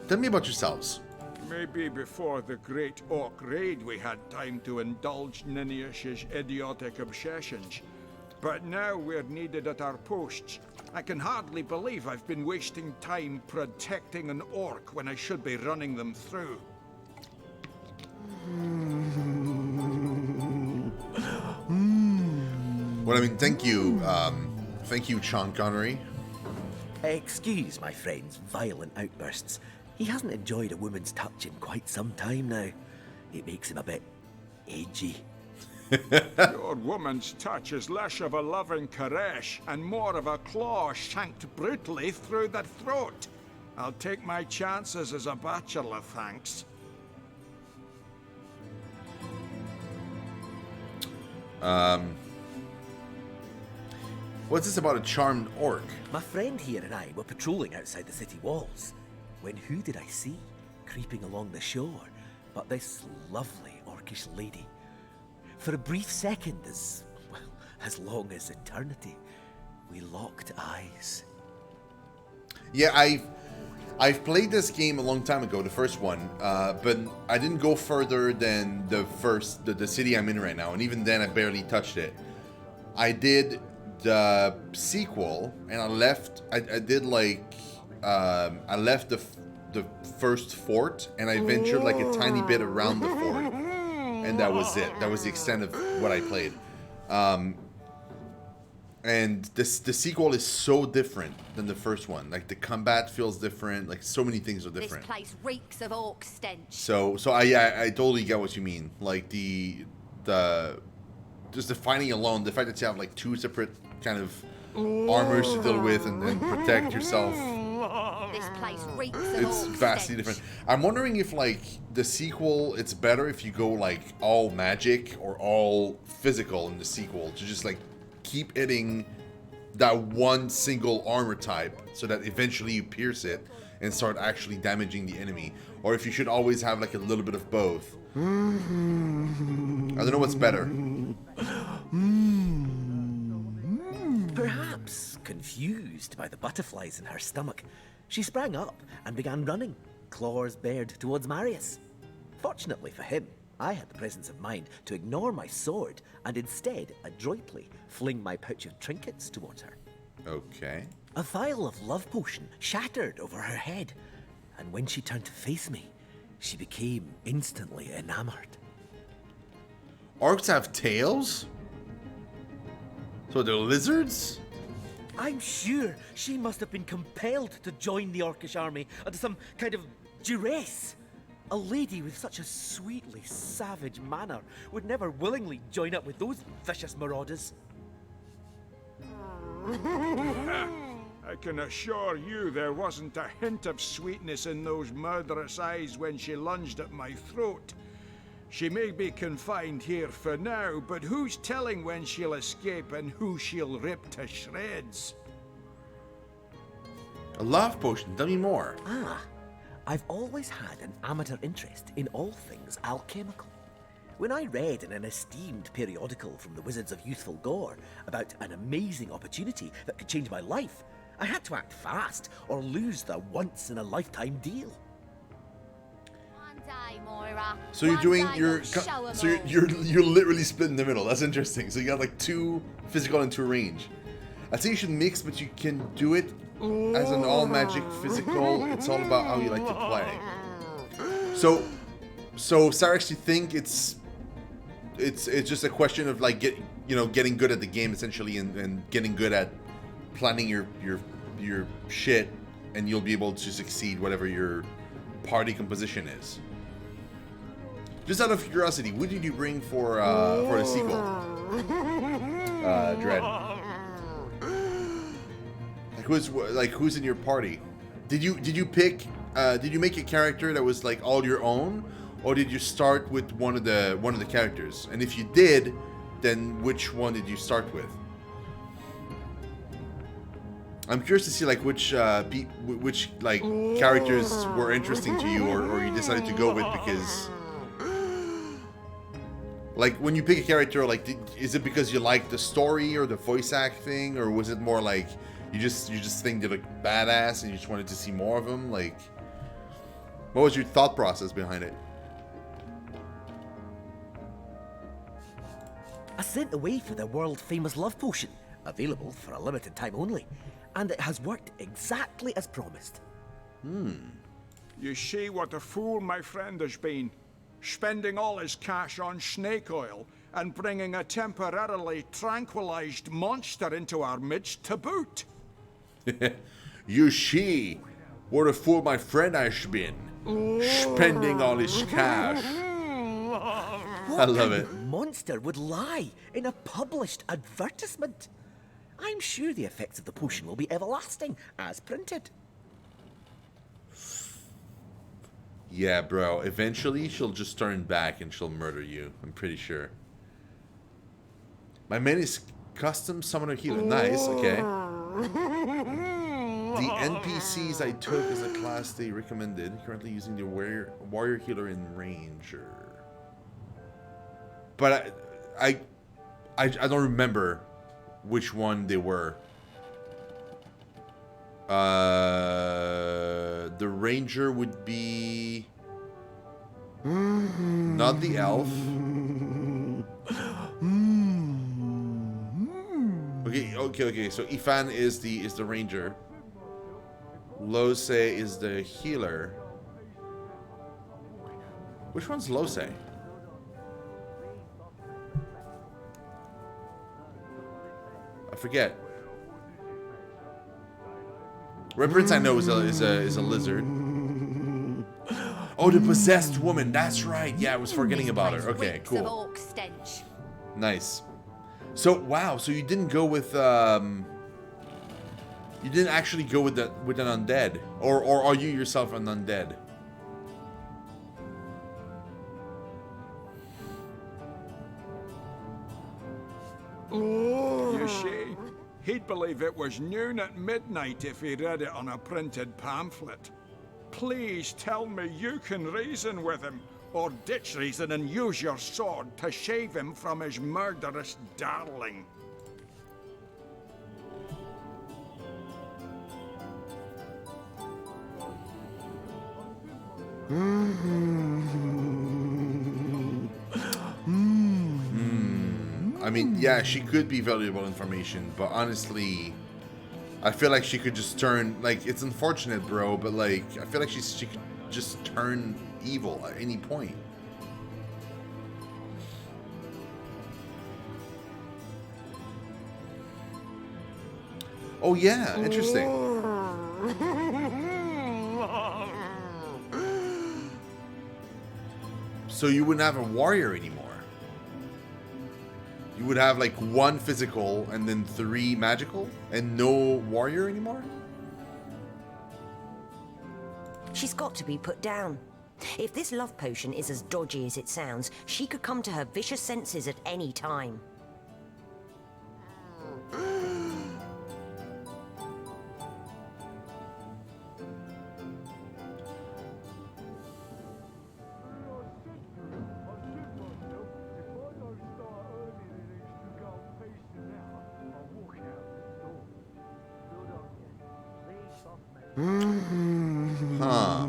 Tell me about yourselves. Maybe before the Great Orc Raid we had time to indulge Niniush's idiotic obsessions. But now we're needed at our posts. I can hardly believe I've been wasting time protecting an orc when I should be running them through. Well, I mean, thank you, Sean Connery. Excuse my friend's violent outbursts. He hasn't enjoyed a woman's touch in quite some time now. It makes him a bit edgy. Your woman's touch is less of a loving caress and more of a claw shanked brutally through the throat. I'll take my chances as a bachelor, thanks. What's this about a charmed orc? My friend here and I were patrolling outside the city walls, when who did I see creeping along the shore but this lovely orcish lady. For a brief second, as long as eternity, we locked eyes. Yeah, I've played this game a long time ago, the first one, but I didn't go further than the city I'm in right now, and even then I barely touched it. I did the sequel, and I left the first fort, and I ventured like a tiny bit around the fort, and that was it. That was the extent of what I played. And the sequel is so different than the first one. Like, the combat feels different. Like, so many things are different. This place reeks of orc stench. So I totally get what you mean. Like, just the fighting alone, the fact that you have like two separate kind of armors to deal with and protect yourself. This place reeks of It's orc vastly stench. different. I'm wondering if like the sequel, it's better if you go like all magic or all physical in the sequel to just like keep hitting that one single armor type so that eventually you pierce it and start actually damaging the enemy, or if you should always have like a little bit of both. I don't know what's better. Perhaps confused by the butterflies in her stomach, she sprang up and began running, claws bared towards Marius. Fortunately for him, I had the presence of mind to ignore my sword and instead adroitly fling my pouch of trinkets towards her. Okay. A vial of love potion shattered over her head, and when she turned to face me, she became instantly enamored. Orcs have tails? So they're lizards? I'm sure she must have been compelled to join the Orcish army under some kind of duress. A lady with such a sweetly savage manner would never willingly join up with those vicious marauders. I can assure you there wasn't a hint of sweetness in those murderous eyes when she lunged at my throat. She may be confined here for now, but who's telling when she'll escape and who she'll rip to shreds? A love potion, tell me more. I've always had an amateur interest in all things alchemical. When I read in an esteemed periodical from the Wizards of Youthful Gore about an amazing opportunity that could change my life, I had to act fast or lose the once-in-a-lifetime deal. One day, Moira. So you're One doing day your we'll show 'em so all. you're literally split in the middle. That's interesting. So you got like two physical and two range. I'd say you should mix, but you can do it as an all magic physical. It's all about how you like to play. So Sarah, you think it's just a question of like getting good at the game essentially and getting good at planning your shit, and you'll be able to succeed whatever your party composition is. Just out of curiosity, what did you bring for the sequel? Dread. Who's in your party? Did you pick? Did you make a character that was like all your own, or did you start with one of the characters? And if you did, then which one did you start with? I'm curious to see like which like characters were interesting to you, or you decided to go with because. Like, when you pick a character, like, is it because you like the story or the voice acting, or was it more like you just think they look badass and you just wanted to see more of them? Like, What was your thought process behind it? I sent away for the world-famous love potion, available for a limited time only, and it has worked exactly as promised. You see what a fool my friend has been, spending all his cash on snake oil and bringing a temporarily tranquilized monster into our midst to boot. You see what a fool my friend has been, spending all his cash. I love it. Monster would lie in a published advertisement. I'm sure the effects of the potion will be everlasting, as printed. Yeah, bro. Eventually, she'll just turn back and she'll murder you. I'm pretty sure. My main is custom summoner healer. Nice. Okay. The NPCs I took as a class they recommended. Currently using the warrior healer and ranger. But I don't remember which one they were. The ranger would be not the elf. Okay. So Ifan is the ranger. Lose is the healer. Which one's Lose? I forget. Red Prince I know is a lizard. Oh, the possessed woman. That's right. Yeah, I was forgetting about her. Okay, Reeks of cool. orc stench. Nice. So wow. So you didn't go with you didn't actually go with an undead, or are you yourself an undead? You see, he'd believe it was noon at midnight if he read it on a printed pamphlet. Please tell me you can reason with him, or ditch reason and use your sword to save him from his murderous darling. I mean, yeah, she could be valuable information, but honestly, I feel like she could just turn, like, it's unfortunate, bro, but like, I feel like she could just turn evil at any point. Oh yeah, interesting. So you wouldn't have a warrior anymore. You would have like one physical and then 3 magical and no warrior anymore? She's got to be put down. If this love potion is as dodgy as it sounds, she could come to her vicious senses at any time. Huh.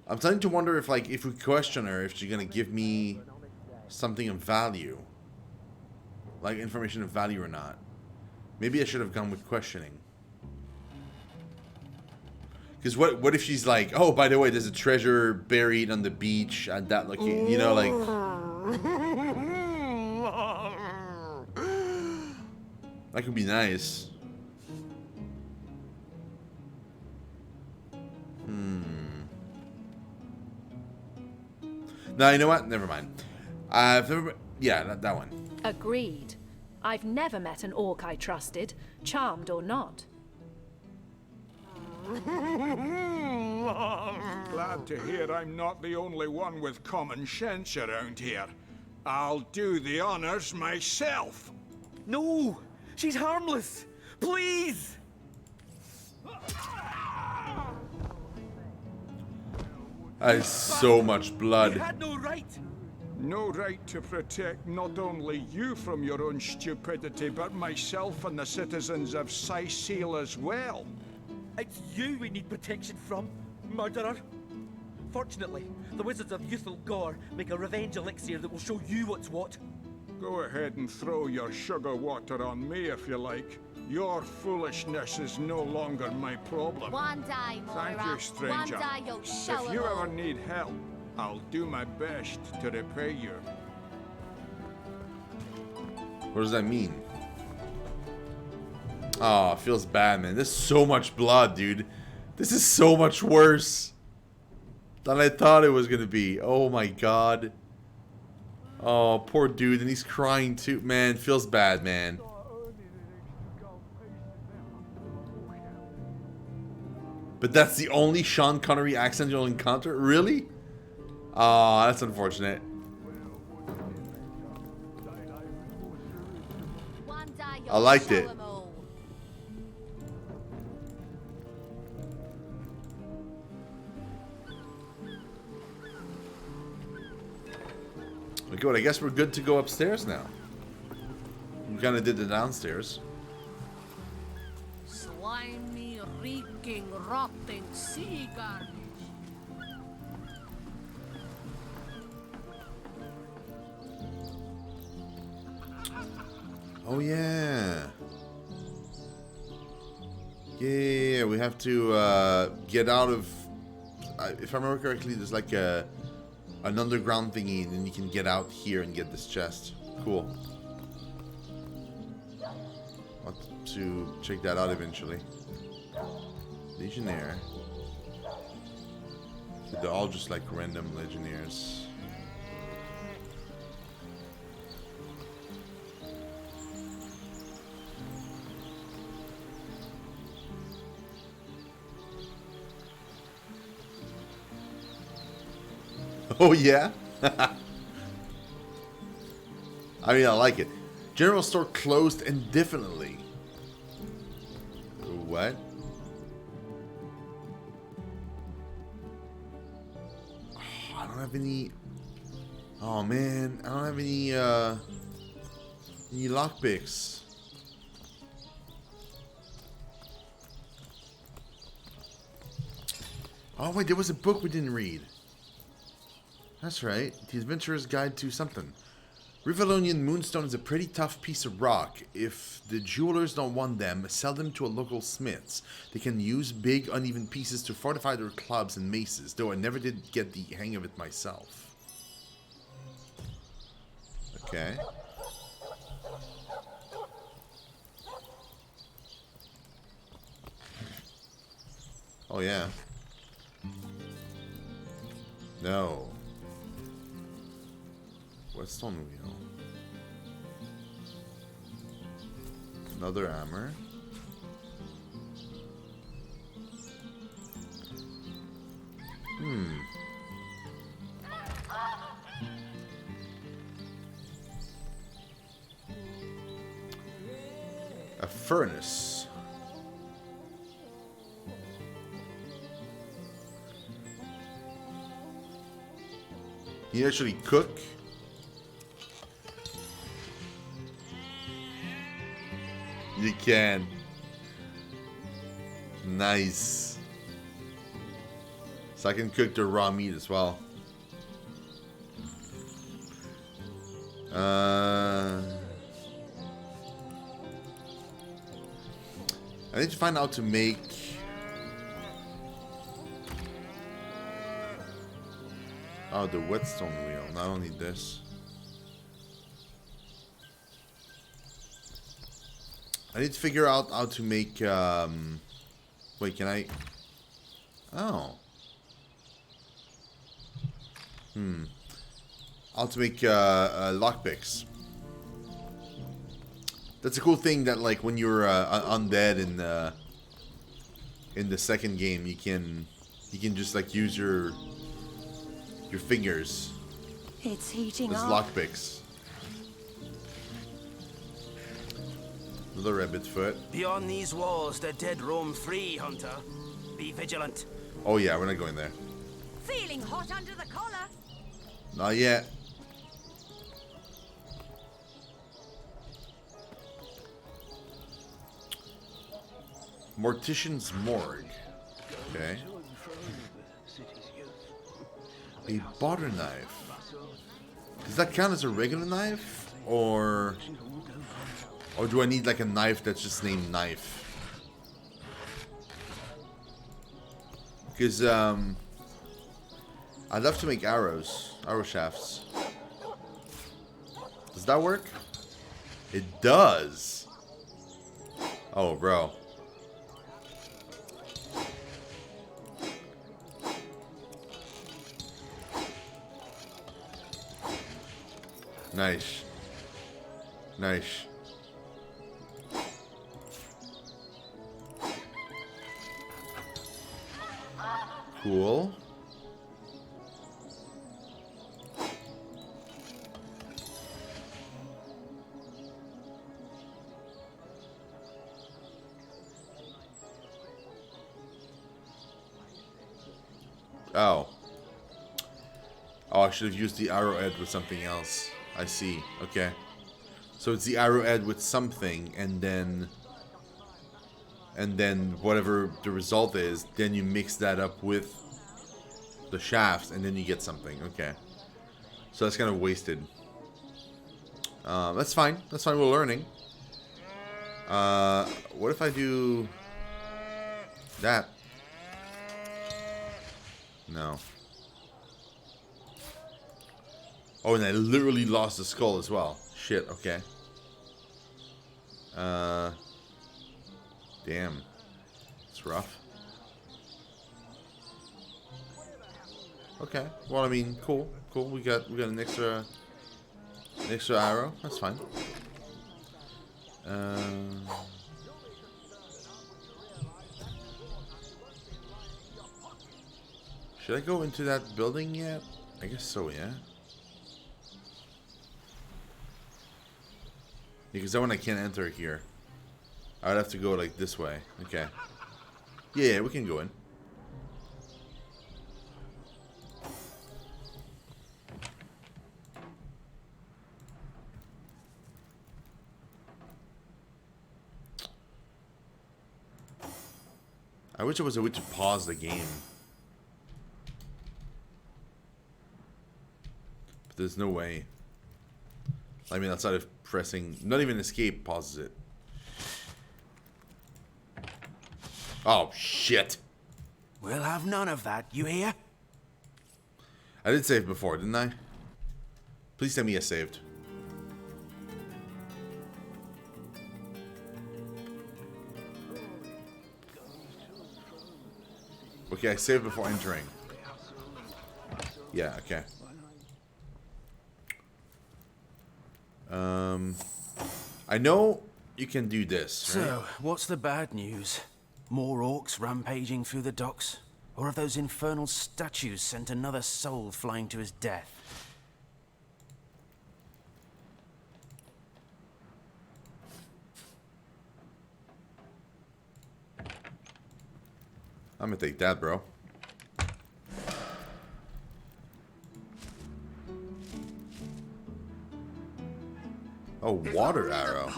I'm starting to wonder if, like, if we question her, if she's gonna give me something of value, like information of value or not. Maybe I should have gone with questioning. Because what if she's like, oh, by the way, there's a treasure buried on the beach at that location, you know, like. That could be nice. No, you know what? Never mind. Yeah, that one. Agreed. I've never met an orc I trusted, charmed or not. Glad to hear I'm not the only one with common sense around here. I'll do the honors myself. No! She's harmless! Please! That is so much blood. You had no right! No right to protect not only you from your own stupidity, but myself and the citizens of Seal as well. It's you we need protection from, murderer. Fortunately, the Wizards of Youthful Gore make a revenge elixir that will show you what's what. Go ahead and throw your sugar water on me if you like. Your foolishness is no longer my problem. One day, Moira. Thank you, stranger. One day you'll show If you 'em ever all. need help, I'll do my best to repay you. What does that mean? Oh, it feels bad, man. This is so much blood, dude. This is so much worse than I thought it was gonna be. Oh my god. Oh, poor dude, and he's crying too. Man, feels bad, man. But that's the only Sean Connery accent you'll encounter? Really? Oh, that's unfortunate. One day I you'll liked show it. 'em all. Good, I guess we're good to go upstairs now. We kind of did the downstairs. Slimy, reeking, rotting sea garbage. Oh yeah. Yeah, we have to get out of... if I remember correctly, there's like an underground thingy, and then you can get out here and get this chest. Cool. I'll have to check that out eventually. Legionnaire. So they're all just like random legionnaires. Oh yeah? I mean, I like it. General store closed indefinitely. What? Oh, I don't have any... Oh man, I don't have any lockpicks. Oh wait, there was a book we didn't read. That's right. The Adventurer's Guide to something. Rivellonian Moonstone is a pretty tough piece of rock. If the jewelers don't want them, sell them to a local smiths. They can use big, uneven pieces to fortify their clubs and maces, though I never did get the hang of it myself. Okay. Oh, yeah. No. Whetstone wheel. Another hammer. A furnace. You actually cook? You can. Nice. So I can cook the raw meat as well. I need to find out to make... Oh, the whetstone wheel. No, I don't need this. I need to figure out how to make, wait, can I... Oh. How to make, lockpicks. That's a cool thing that, like, when you're, undead in the second game, you can just, like, use your fingers It's heating as up. lockpicks. Another rabbit foot. Beyond these walls, the dead roam free, Hunter. Be vigilant. Oh yeah, we're not going there. Feeling hot under the collar. Not yet. Mortician's Morgue. Okay. A butter knife. Does that count as a regular knife? Or do I need like a knife that's just named knife? Because I'd love to make arrows. Arrow shafts. Does that work? It does. Oh, bro. Nice. Nice. Cool. Oh. Oh, I should have used the arrowhead with something else. I see. Okay. So it's the arrowhead with something, and then whatever the result is, then you mix that up with the shafts, and then you get something. Okay. So that's kind of wasted. That's fine. That's fine. We're learning. What if I do that? No. Oh, and I literally lost the skull as well. Shit, okay. Damn. It's rough. Okay. Well, I mean, cool. Cool. We got an extra arrow. That's fine. Should I go into that building yet? I guess so, yeah. Because that one I can't enter here. I'd have to go like this way. Okay. Yeah, we can go in. I wish there was a way to pause the game. But there's no way. I mean, outside of pressing, not even escape pauses it. Oh, shit. We'll have none of that, you hear? I did save before, didn't I? Please tell me I saved. Okay, I saved before entering. Yeah, okay. I know you can do this, right? So, what's the bad news? More orcs rampaging through the docks? Or have those infernal statues sent another soul flying to his death? I'm gonna take that, bro. Oh, water arrow.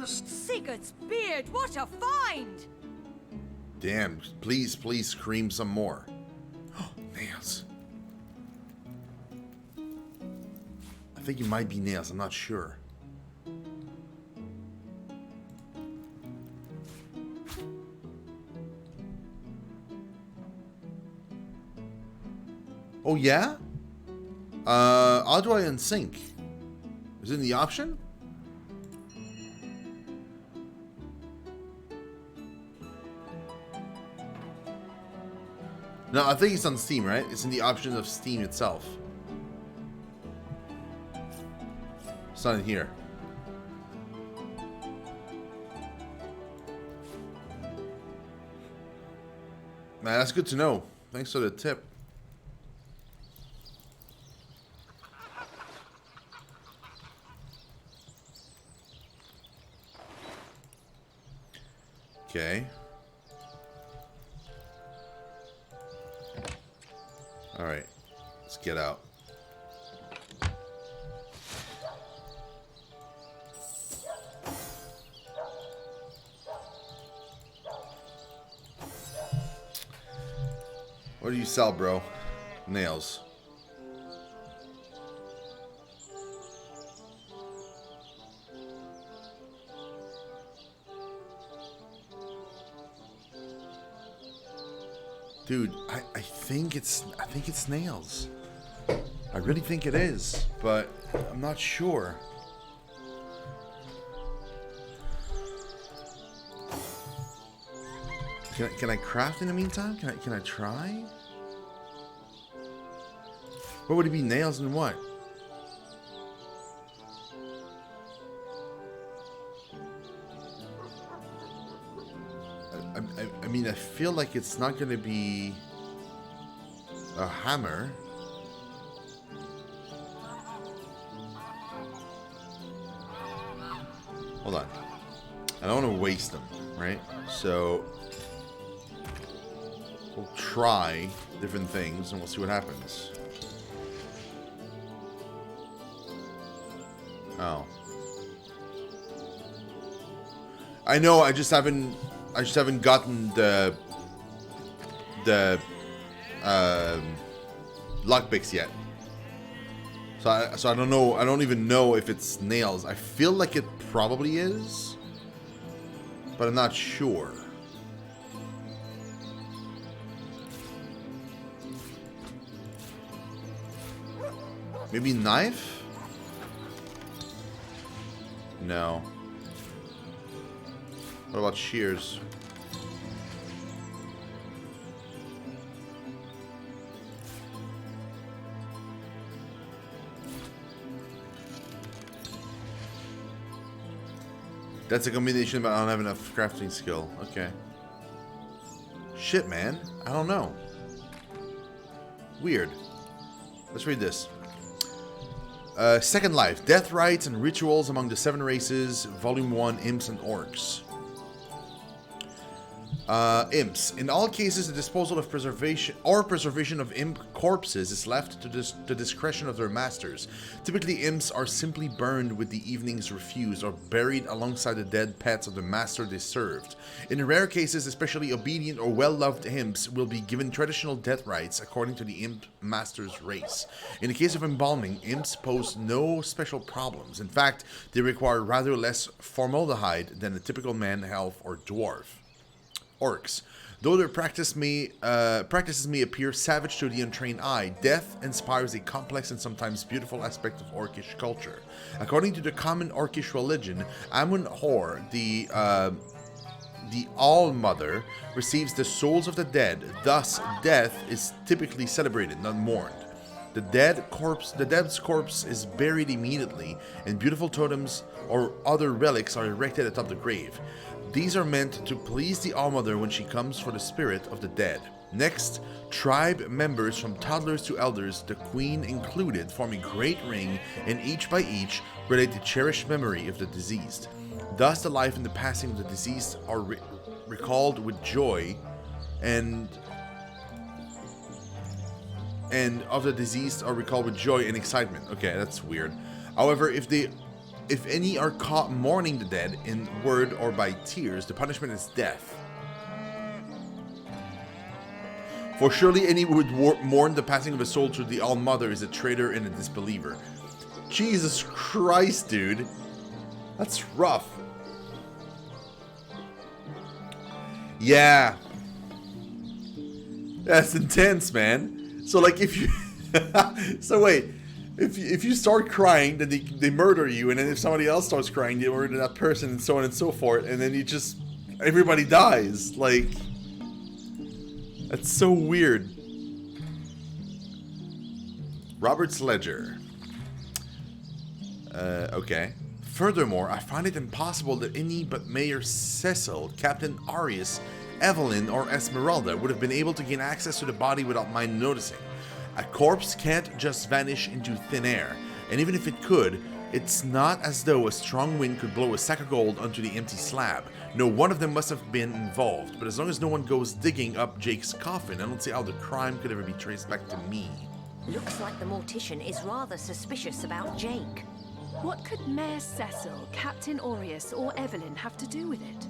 Sigurd's beard, what a find! Damn, please, please scream some more. Nails. I think it might be nails, I'm not sure. Oh, yeah? How do I unsync? Is it in the option? No, I think it's on Steam, right? It's in the options of Steam itself. It's not in here. Man, that's good to know. Thanks for the tip. Okay. Alright. Let's get out. What do you sell, bro? Nails. Dude, I think it's nails. I really think it is, but I'm not sure. Can I craft in the meantime? Can I try? What would it be? Nails and what? I mean, I feel like it's not going to be a hammer. Hold on. I don't want to waste them, right? So we'll try different things and we'll see what happens. Oh. I know, I just haven't gotten the lockpicks yet. So I don't know. I don't even know if it's nails. I feel like it probably is, but I'm not sure. Maybe knife? No. What about shears? That's a combination, but I don't have enough crafting skill. Okay. Shit, man. I don't know. Weird. Let's read this. Second Life. Death Rites and Rituals Among the Seven Races. Volume 1. Imps and Orcs. Imps. In all cases, the disposal of preservation of imp corpses is left to the discretion of their masters. Typically, imps are simply burned with the evening's refuse or buried alongside the dead pets of the master they served. In rare cases, especially obedient or well-loved imps will be given traditional death rites according to the imp master's race. In the case of embalming, imps pose no special problems. In fact, they require rather less formaldehyde than a typical man, elf, or dwarf. Orcs. Though their practices may appear savage to the untrained eye, death inspires a complex and sometimes beautiful aspect of Orcish culture. According to the common Orcish religion, Amun-Hor, the All-Mother, receives the souls of the dead. Thus, death is typically celebrated, not mourned. The dead's corpse is buried immediately, and beautiful totems or other relics are erected atop the grave. These are meant to please the All-Mother when she comes for the spirit of the dead. Next, tribe members from toddlers to elders, the queen included, form a great ring, and each by each relate the cherished memory of the deceased. Thus, the life and the passing of the deceased are recalled with joy, and of the deceased are recalled with joy and excitement. Okay, that's weird. However, if any are caught mourning the dead in word or by tears, the punishment is death. For surely any who would mourn the passing of a soul to the All-Mother is a traitor and a disbeliever. Jesus Christ, dude. That's rough. Yeah. That's intense, man. So, like, if you... So, wait. If you start crying, then they murder you, and then if somebody else starts crying, they murder that person, and so on and so forth, and then everybody dies. Like, that's so weird. Robert's Ledger. Okay. Furthermore, I find it impossible that any but Mayor Cecil, Captain Arius, Evelyn, or Esmeralda would have been able to gain access to the body without my noticing. A corpse can't just vanish into thin air, and even if it could, it's not as though a strong wind could blow a sack of gold onto the empty slab. No, one of them must have been involved, but as long as no one goes digging up Jake's coffin, I don't see how the crime could ever be traced back to me. Looks like the mortician is rather suspicious about Jake. What could Mayor Cecil, Captain Aureus, or Evelyn have to do with it?